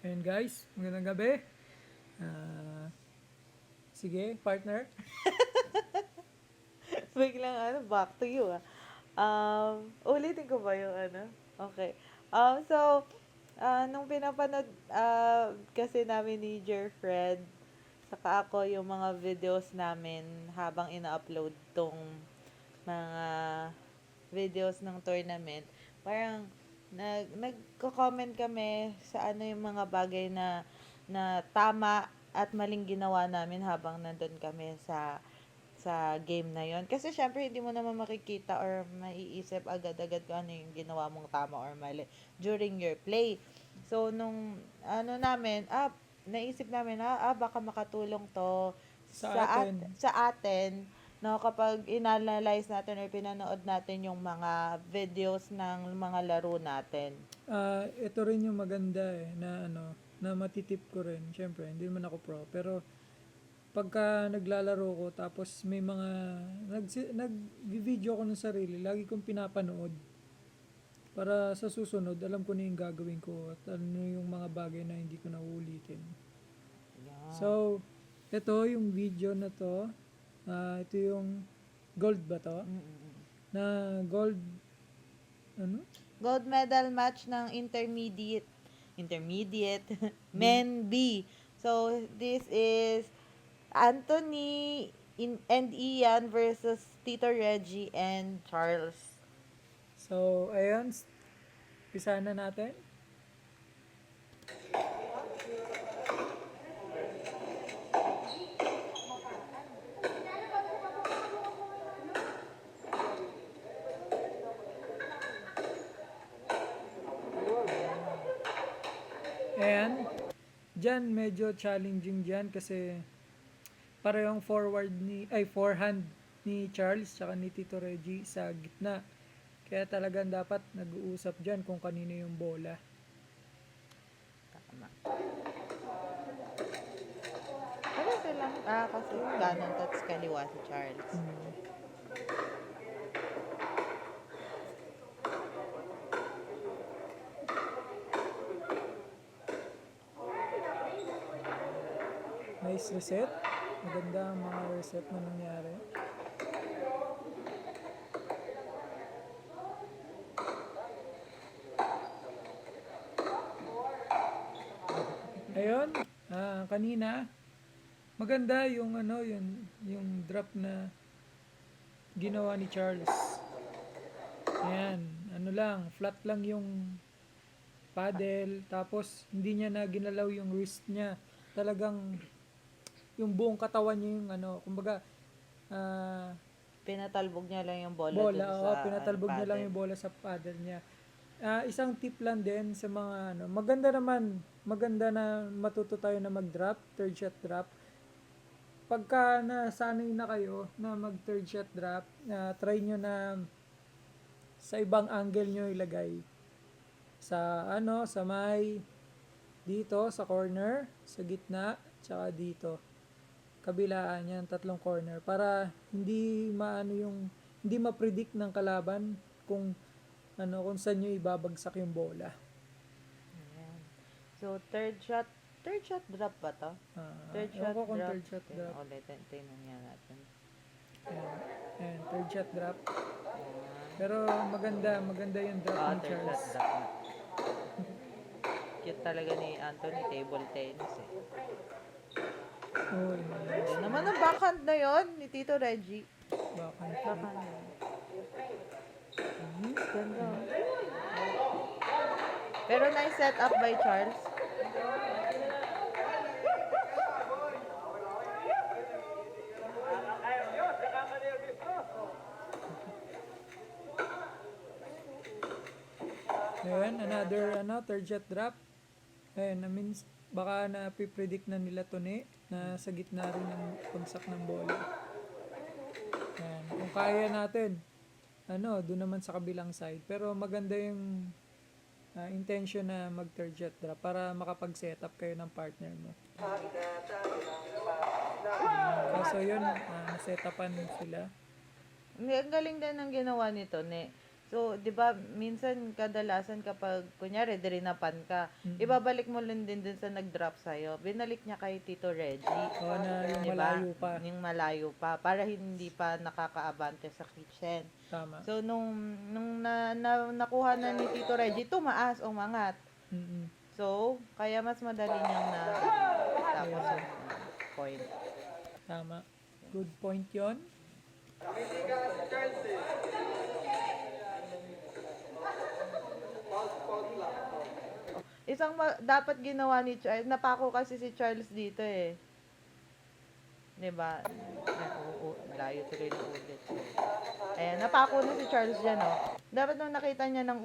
Ayun guys, magandang gabi. Ah, sige, partner. Biglang back to you ah. Ulitin ko ba yung ano? Okay. Nung pinapanood kasi namin ni Fred, saka ako yung mga videos namin habang ina-upload tong mga videos ng tournament, parang nagko-comment kami sa ano yung mga bagay na tama at maling ginawa namin habang nandun kami sa game na yon. Kasi syempre hindi mo naman makikita or maiisip agad-agad kung ano yung ginawa mong tama or mali during your play. So nung ano namin, naisip namin baka makatulong to Sa atin, sa atin, no, kapag inanalyze natin or pinanood natin yung mga videos ng mga laro natin. ito rin yung maganda na na matitip ko rin. Siyempre, hindi naman ako pro, pero pagka naglalaro ko tapos may mga nag-video ko ng sarili, lagi kong pinapanood para sa susunod alam ko na yung gagawin ko at ano yung mga bagay na hindi ko na uulitin. Yeah. So, ito yung video na to. Ito yung gold ba to? Mm-mm. Na gold, ano? Gold medal match ng intermediate B. men B. So this is Anthony and Ian versus Tito Reggie and Charles. So, ayun, pisa na natin. And, dyan medyo challenging dyan kasi parehong forehand ni Charles tsaka ni Tito Reggie sa gitna. Kaya talagang dapat nag-uusap dyan kung kanino yung bola. Tama. Ano silang, kasi kanan tats kaliwa si Charles. Hmm. Nice reset. Maganda ang mga reset na nangyari. Ayun, kanina, maganda yung yung drop na ginawa ni Charles. Ayan, ano lang, flat lang yung paddle, tapos hindi niya na ginalaw yung wrist niya. Talagang yung buong katawan niya yung kumbaga, ah, Pinatalbog niya lang yung bola bola, dun o sa pinatalbog niya lang paddle. yung bola sa paddle niya. Isang tip lang din sa mga maganda naman, maganda na matuto tayo na mag-drop, third shot drop. Pagka nasanay na kayo na mag third shot drop, try nyo na sa ibang angle nyo ilagay. Sa sa may dito sa corner, sa gitna, tsaka dito. Kabilaan yan, tatlong corner para hindi maano yung hindi ma-predict ng kalaban kung kung saan nyo ibabagsak yung bola. Ayan. So, third shot drop ba to? Third Ewan shot ko kung drop. third shot drop. Ulitin, tingnan nga natin. Ayan, ayan, third shot drop. Ayan. Pero maganda yung drop ni Third shot Charles. drop na. Cute talaga ni Anthony, table tennis eh. Uy, nice, Yan naman nice. ang backhand na yon ni Tito Reggie. Backhand flip. Backhand na. Ganda. Pero nice set up by Charles. Ayan, another third shot drop. Ayan, means baka na-predict na nila to na sa gitna rin ng pagsak ng bola. Ayan, kung kaya natin, doon naman sa kabilang side. Pero maganda yung intention na mag third shot drop para makapag-setup kayo ng partner mo. Kaso yun, na-setapan sila. Ang galing din ng ginawa nito, ne. So, 'di ba, minsan kadalasan kapag kunyari dirinapan ka, Mm. ibabalik mo lang din dun sa nag-drop sa'yo. Binalik niya kay Tito Reggie. O na yung 'Di ba? malayo pa. Yung malayo pa para hindi pa nakakaabante sa kitchen. Tama. So nung nakuha na ni Tito Reggie, tumaas, umangat. Mm. So, kaya mas madali niyang na tapos yung point. Tama. Good point yon. Dapat ginawa ni Charles, napako kasi si Charles dito eh. 'Di ba? Layo tuloy ng ulit. Ayan, napako na si Charles dyan, oh. Dapat nung nakita niya ng